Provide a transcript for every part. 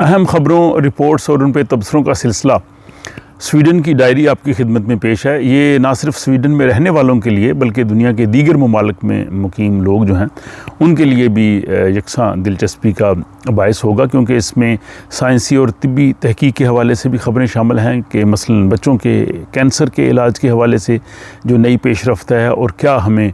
اہم خبروں، رپورٹس اور ان پہ تبصروں کا سلسلہ سویڈن کی ڈائری آپ کی خدمت میں پیش ہے۔ یہ نہ صرف سویڈن میں رہنے والوں کے لیے بلکہ دنیا کے دیگر ممالک میں مقیم لوگ جو ہیں ان کے لیے بھی یکساں دلچسپی کا باعث ہوگا، کیونکہ اس میں سائنسی اور طبی تحقیق کے حوالے سے بھی خبریں شامل ہیں کہ مثلاً بچوں کے کینسر کے علاج کے حوالے سے جو نئی پیش رفت ہے، اور کیا ہمیں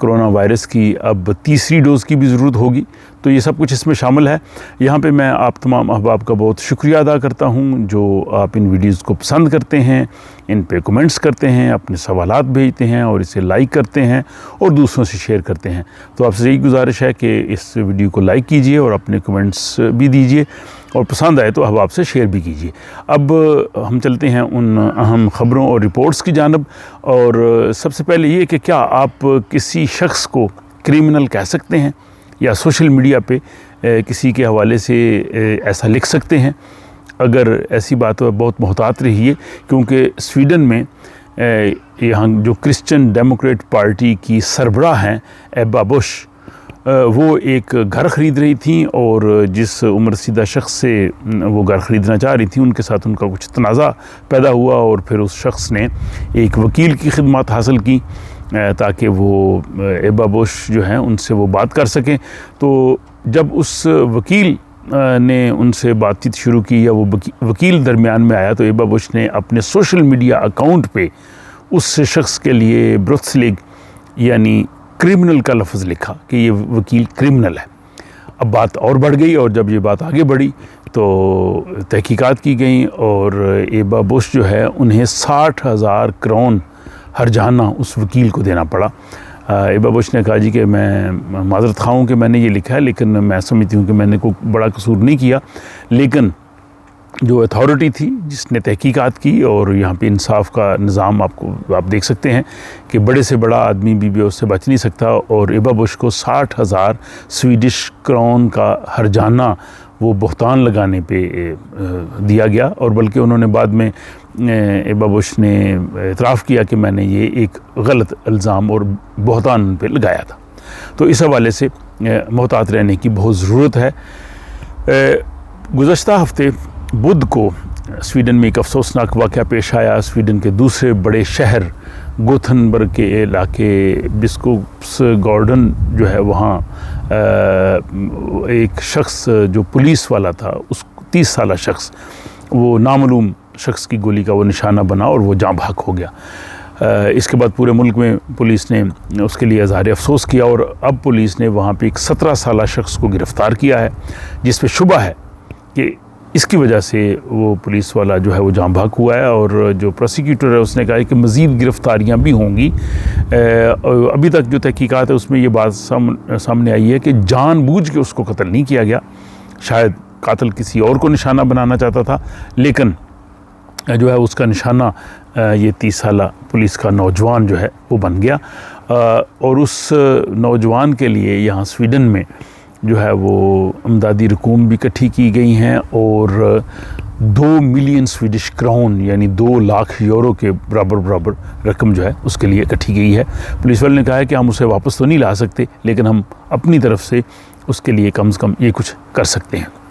کرونا وائرس کی اب تیسری ڈوز کی بھی ضرورت ہوگی، تو یہ سب کچھ اس میں شامل ہے۔ یہاں پہ میں آپ تمام احباب کا بہت شکریہ ادا کرتا ہوں جو آپ ان ویڈیوز کو پسند کرتے ہیں، ان پہ کومنٹس کرتے ہیں، اپنے سوالات بھیجتے ہیں اور اسے لائک کرتے ہیں اور دوسروں سے شیئر کرتے ہیں۔ تو آپ سے یہی گزارش ہے کہ اس ویڈیو کو لائک کیجئے اور اپنے کومنٹس بھی دیجئے، اور پسند آئے تو احباب سے شیئر بھی کیجئے۔ اب ہم چلتے ہیں ان اہم خبروں اور رپورٹس کی جانب، اور سب سے پہلے یہ کہ کیا آپ کسی شخص کو کریمنل کہہ سکتے ہیں یا سوشل میڈیا پہ کسی کے حوالے سے ایسا لکھ سکتے ہیں؟ اگر ایسی بات ہو بہت محتاط رہیے، کیونکہ سویڈن میں یہاں جو کرسچن ڈیموکریٹ پارٹی کی سربراہ ہیں ایبا بش، وہ ایک گھر خرید رہی تھیں، اور جس عمر رسیدہ شخص سے وہ گھر خریدنا چاہ رہی تھیں ان کے ساتھ ان کا کچھ تنازع پیدا ہوا، اور پھر اس شخص نے ایک وکیل کی خدمات حاصل کی تاکہ وہ ایبا بش جو ہیں ان سے وہ بات کر سکیں۔ تو جب اس وکیل نے ان سے بات چیت شروع کی، یا وہ وکیل درمیان میں آیا، تو ایبا بش نے اپنے سوشل میڈیا اکاؤنٹ پہ اس شخص کے لیے بروتسلیگ یعنی کرمنل کا لفظ لکھا کہ یہ وکیل کرمنل ہے۔ اب بات اور بڑھ گئی، اور جب یہ بات آگے بڑھی تو تحقیقات کی گئیں، اور ایبا بش جو ہے انہیں 60,000 کرون ہرجانہ اس وکیل کو دینا پڑا۔ ایبا بش نے کہا جی کہ میں معذرت خواہ ہوں کہ میں نے یہ لکھا ہے، لیکن میں سمجھتی ہوں کہ میں نے کوئی بڑا قصور نہیں کیا، لیکن جو اتھارٹی تھی جس نے تحقیقات کی، اور یہاں پہ انصاف کا نظام آپ دیکھ سکتے ہیں کہ بڑے سے بڑا آدمی بھی اس سے بچ نہیں سکتا، اور ایبا بش کو 60,000 سویڈش کرون کا ہرجانہ وہ بہتان لگانے پہ دیا گیا، اور بلکہ انہوں نے بعد میں ایبا بش نے اعتراف کیا کہ میں نے یہ ایک غلط الزام اور بہتان پہ لگایا تھا۔ تو اس حوالے سے محتاط رہنے کی بہت ضرورت ہے۔ گزشتہ ہفتے بدھ کو سویڈن میں ایک افسوسناک واقعہ پیش آیا۔ سویڈن کے دوسرے بڑے شہر گوتھنبرگ کے علاقے بسکوپس گارڈن جو ہے، وہاں ایک شخص جو پولیس والا تھا، اس 30 سالہ شخص، وہ نامعلوم شخص کی گولی کا وہ نشانہ بنا اور وہ جاں بحق ہو گیا۔ اس کے بعد پورے ملک میں پولیس نے اس کے لیے اظہار افسوس کیا، اور اب پولیس نے وہاں پہ ایک 17 سالہ شخص کو گرفتار کیا ہے، جس پہ شبہ ہے کہ اس کی وجہ سے وہ پولیس والا جو ہے وہ جاں بحق ہوا ہے، اور جو پروسیکیوٹر ہے اس نے کہا ہے کہ مزید گرفتاریاں بھی ہوں گی۔ ابھی تک جو تحقیقات ہے اس میں یہ بات سامنے آئی ہے کہ جان بوجھ کے اس کو قتل نہیں کیا گیا، شاید قاتل کسی اور کو نشانہ بنانا چاہتا تھا، لیکن جو ہے اس کا نشانہ یہ 30 سالہ پولیس کا نوجوان جو ہے وہ بن گیا، اور اس نوجوان کے لیے یہاں سویڈن میں جو ہے وہ امدادی رقوم بھی اکٹھی کی گئی ہیں، اور 2 ملین سویڈش کرون یعنی 2 لاکھ یورو کے برابر رقم جو ہے اس کے لیے اکٹھی گئی ہے۔ پولیس والے نے کہا ہے کہ ہم اسے واپس تو نہیں لا سکتے، لیکن ہم اپنی طرف سے اس کے لیے کم از کم یہ کچھ کر سکتے ہیں۔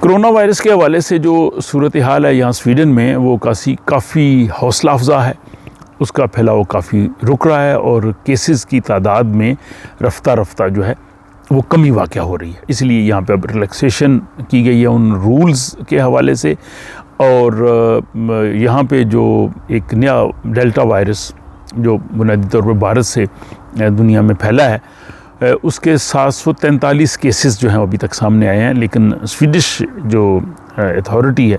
کرونا وائرس کے حوالے سے جو صورتحال ہے یہاں سویڈن میں، وہ کافی حوصلہ افزا ہے۔ اس کا پھیلاؤ کافی رک رہا ہے، اور کیسز کی تعداد میں رفتہ رفتہ جو ہے وہ کمی واقع ہو رہی ہے۔ اس لیے یہاں پہ اب ریلیکسیشن کی گئی ہے ان رولز کے حوالے سے، اور یہاں پہ جو ایک نیا ڈیلٹا وائرس جو بنیادی طور پر بھارت سے دنیا میں پھیلا ہے، اس کے 743 کیسز جو ہیں ابھی تک سامنے آئے ہیں، لیکن سویڈش جو اتھارٹی ہے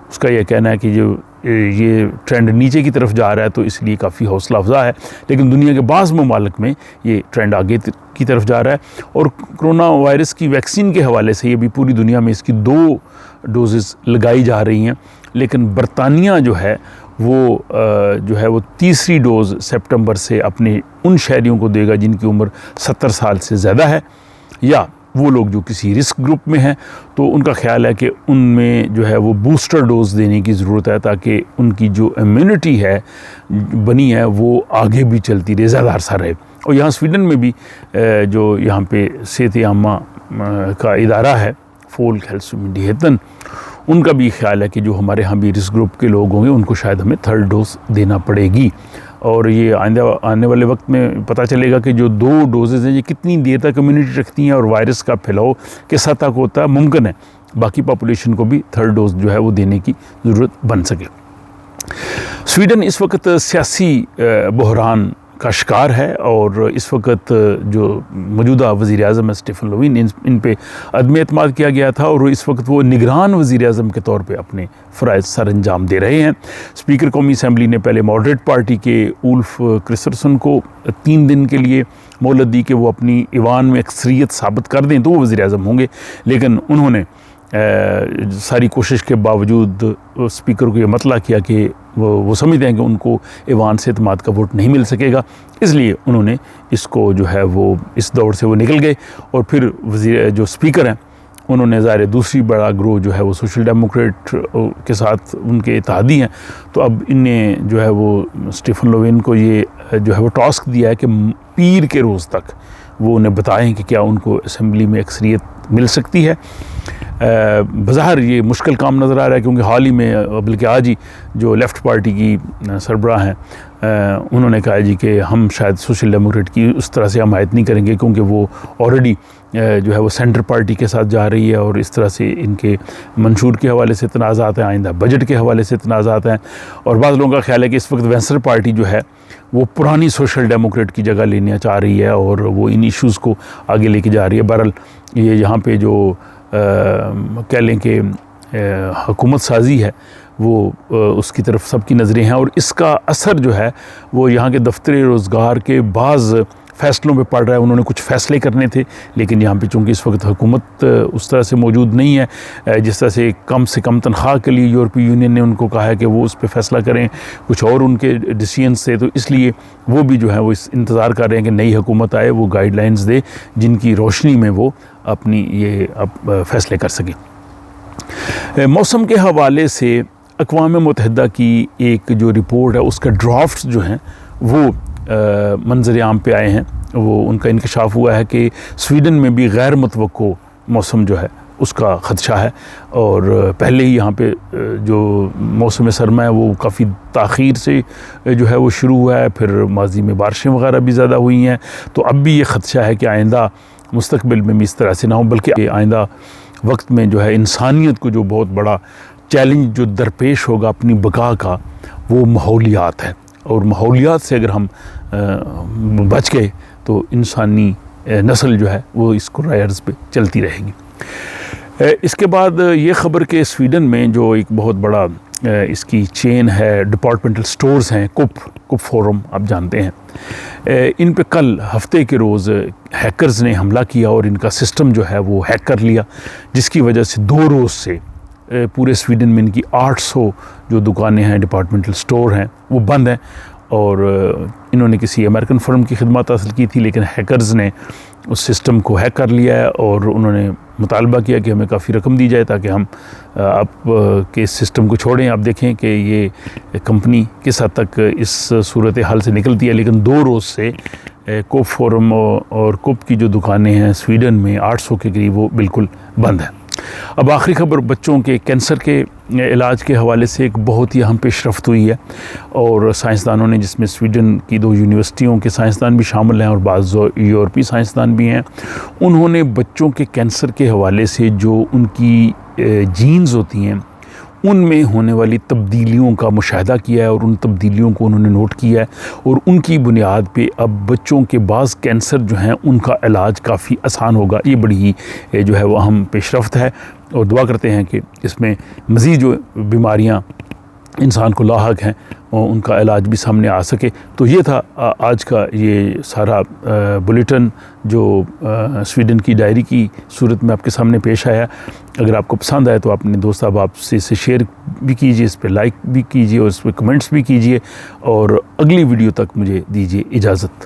اس کا یہ کہنا ہے کہ جو یہ ٹرینڈ نیچے کی طرف جا رہا ہے، تو اس لیے کافی حوصلہ افزا ہے، لیکن دنیا کے بعض ممالک میں یہ ٹرینڈ آگے کی طرف جا رہا ہے۔ اور کرونا وائرس کی ویکسین کے حوالے سے یہ بھی پوری دنیا میں اس کی 2 ڈوزز لگائی جا رہی ہیں، لیکن برطانیہ جو ہے وہ تیسری ڈوز سپٹمبر سے اپنے ان شہریوں کو دے گا جن کی عمر 70 سال سے زیادہ ہے، یا وہ لوگ جو کسی رسک گروپ میں ہیں، تو ان کا خیال ہے کہ ان میں جو ہے وہ بوسٹر ڈوز دینے کی ضرورت ہے، تاکہ ان کی جو امیونٹی ہے بنی ہے وہ آگے بھی چلتی رہے، زیادہ عرصہ رہے۔ اور یہاں سویڈن میں بھی جو یہاں پہ صحت عامہ کا ادارہ ہے فولک ہیلسومینڈیہیتن، ان کا بھی خیال ہے کہ جو ہمارے ہاں بھی رسک گروپ کے لوگ ہوں گے ان کو شاید ہمیں 3rd ڈوز دینا پڑے گی، اور یہ آنے والے وقت میں پتہ چلے گا کہ جو 2 ڈوزز ہیں یہ کتنی دیر تک کمیونٹی رکھتی ہیں اور وائرس کا پھیلاؤ کس حد تک ہوتا ہے۔ ممکن ہے باقی پاپولیشن کو بھی 3rd ڈوز جو ہے وہ دینے کی ضرورت بن سکے۔ سویڈن اس وقت سیاسی بحران کا شکار ہے، اور اس وقت جو موجودہ وزیر اعظم ہے اسٹیفن لووین، ان پہ عدم اعتماد کیا گیا تھا، اور اس وقت وہ نگران وزیر اعظم کے طور پہ اپنے فرائض سر انجام دے رہے ہیں۔ اسپیکر قومی اسمبلی نے پہلے ماڈریٹ پارٹی کے اولف کرسٹرسن کو 3 دن کے لیے مہلت دی کہ وہ اپنی ایوان میں اکثریت ثابت کر دیں تو وہ وزیر اعظم ہوں گے، لیکن انہوں نے ساری کوشش کے باوجود اسپیکر کو یہ مطلع کیا کہ وہ سمجھتے ہیں کہ ان کو ایوان سے اعتماد کا ووٹ نہیں مل سکے گا، اس لیے انہوں نے اس کو جو ہے وہ اس دور سے وہ نکل گئے، اور پھر جو اسپیکر ہیں انہوں نے ظاہر دوسری بڑا گروہ جو ہے وہ سوشل ڈیموکریٹ کے ساتھ ان کے اتحادی ہیں، تو اب ان نے جو ہے وہ اسٹیفن لووین کو یہ جو ہے وہ ٹاسک دیا ہے کہ پیر کے روز تک وہ انہیں بتائیں کہ کیا ان کو اسمبلی میں اکثریت مل سکتی ہے۔ بظاہر یہ مشکل کام نظر آ رہا ہے، کیونکہ حال ہی میں بلکہ آج ہی جو لیفٹ پارٹی کی سربراہ ہیں انہوں نے کہا جی کہ ہم شاید سوشل ڈیموکریٹ کی اس طرح سے حمایت نہیں کریں گے، کیونکہ وہ آلریڈی جو ہے وہ سینٹر پارٹی کے ساتھ جا رہی ہے، اور اس طرح سے ان کے منشور کے حوالے سے تنازعات ہیں، آئندہ بجٹ کے حوالے سے تنازعات ہیں، اور بعض لوگوں کا خیال ہے کہ اس وقت وینسر پارٹی جو ہے وہ پرانی سوشل ڈیموکریٹ کی جگہ لینا چاہ رہی ہے، اور وہ ان ایشوز کو آگے لے کے جا رہی ہے۔ بہرحال یہ یہاں پہ جو کہہ لیں کہ حکومت سازی ہے وہ اس کی طرف سب کی نظریں ہیں، اور اس کا اثر جو ہے وہ یہاں کے دفتر روزگار کے بعض فیصلوں پہ پڑ رہا ہے۔ انہوں نے کچھ فیصلے کرنے تھے، لیکن یہاں پہ چونکہ اس وقت حکومت اس طرح سے موجود نہیں ہے، جس طرح سے کم تنخواہ کے لیے یورپی یونین نے ان کو کہا ہے کہ وہ اس پہ فیصلہ کریں، کچھ اور ان کے ڈیسیژنز تھے، تو اس لیے وہ بھی جو ہے وہ انتظار کر رہے ہیں کہ نئی حکومت آئے، وہ گائیڈ لائنز دے جن کی روشنی میں وہ اپنی یہ فیصلے کر سکیں۔ موسم کے حوالے سے اقوام متحدہ کی ایک جو رپورٹ ہے اس کا ڈرافٹ جو ہیں وہ منظر عام پہ آئے ہیں، وہ ان کا انکشاف ہوا ہے کہ سویڈن میں بھی غیر متوقع موسم جو ہے اس کا خدشہ ہے، اور پہلے ہی یہاں پہ جو موسم سرما ہے وہ کافی تاخیر سے جو ہے وہ شروع ہوا ہے، پھر ماضی میں بارشیں وغیرہ بھی زیادہ ہوئی ہیں، تو اب بھی یہ خدشہ ہے کہ آئندہ مستقبل میں بھی اس طرح سے نہ ہو، بلکہ آئندہ وقت میں جو ہے انسانیت کو جو بہت بڑا چیلنج جو درپیش ہوگا اپنی بقا کا، وہ ماحولیات ہے، اور ماحولیات سے اگر ہم بچ گئے تو انسانی نسل جو ہے وہ اس کو رائرز پہ چلتی رہے گی۔ اس کے بعد یہ خبر کہ سویڈن میں جو ایک بہت بڑا اس کی چین ہے ڈپارٹمنٹل سٹورز ہیں، کوپ فورم آپ جانتے ہیں، ان پہ کل ہفتے کے روز ہیکرز نے حملہ کیا اور ان کا سسٹم جو ہے وہ ہیک کر لیا، جس کی وجہ سے 2 روز سے پورے سویڈن میں ان کی 800 جو دکانیں ہیں ڈپارٹمنٹل سٹور ہیں وہ بند ہیں، اور انہوں نے کسی امریکن فرم کی خدمات حاصل کی تھی، لیکن ہیکرز نے اس سسٹم کو ہیک کر لیا ہے، اور انہوں نے مطالبہ کیا کہ ہمیں کافی رقم دی جائے تاکہ ہم آپ کے اس سسٹم کو چھوڑیں۔ آپ دیکھیں کہ یہ کمپنی کس حد تک اس صورتحال سے نکلتی ہے، لیکن 2 روز سے کوپ فورم اور کوپ کی جو دکانیں ہیں سویڈن میں 800 کے قریب وہ بالکل بند ہیں۔ اب آخری خبر بچوں کے کینسر کے علاج کے حوالے سے ایک بہت ہی اہم پیش رفت ہوئی ہے، اور سائنسدانوں نے، جس میں سویڈن کی 2 یونیورسٹیوں کے سائنسدان بھی شامل ہیں اور بعض یورپی سائنسدان بھی ہیں، انہوں نے بچوں کے کینسر کے حوالے سے جو ان کی جینز ہوتی ہیں ان میں ہونے والی تبدیلیوں کا مشاہدہ کیا ہے، اور ان تبدیلیوں کو انہوں نے نوٹ کیا ہے، اور ان کی بنیاد پہ اب بچوں کے بعض کینسر جو ہیں ان کا علاج کافی آسان ہوگا۔ یہ بڑی ہی جو ہے وہ اہم پیش رفت ہے، اور دعا کرتے ہیں کہ اس میں مزید جو بیماریاں انسان کو لاحق ہیں ان کا علاج بھی سامنے آ سکے۔ تو یہ تھا آج کا یہ سارا بلیٹن جو سویڈن کی ڈائری کی صورت میں آپ کے سامنے پیش آیا۔ اگر آپ کو پسند آئے تو اپنے دوست احباب سے اسے شیئر بھی کیجیے، اس پہ لائک بھی کیجیے، اور اس پہ کمنٹس بھی کیجیے، اور اگلی ویڈیو تک مجھے دیجیے اجازت۔